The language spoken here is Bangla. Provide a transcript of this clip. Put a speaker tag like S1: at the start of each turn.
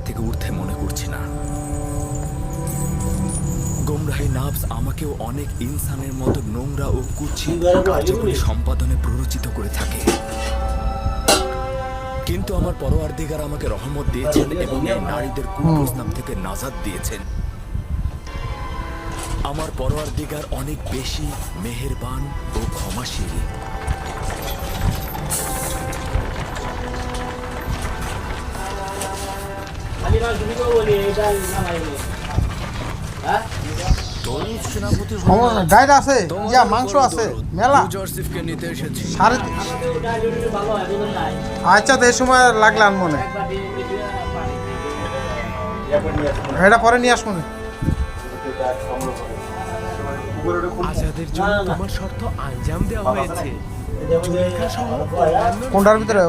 S1: থেকে উঠতে মনে করছি না। গোমরাহি নাফস আমাকেও অনেক ইনসানের মতো নোংরা ও কুৎসিত কার্যকরী সম্পাদনে প্ররোচিত করে থাকে, কিন্তু আমার পরওয়ারদিগার আমাকে রহমত দিয়েছেন এবং এই নারীদের কুপ্রস্তাব থেকে নাজাত দিয়েছেন। আমার পরওয়ারদিগার অনেক বেশি মেহেরবান ও ক্ষমাশীল।
S2: গাইড আছে, ইয়া মাংস আছে মেলা। আচ্ছা, এই সময় লাগলে মনে এটা পরে নিয়ে আসবো।
S3: আজাদের জন্য তোমার শর্ত আঞ্জাম দেওয়া হয়েছে।
S2: কোনটার ভিতরে?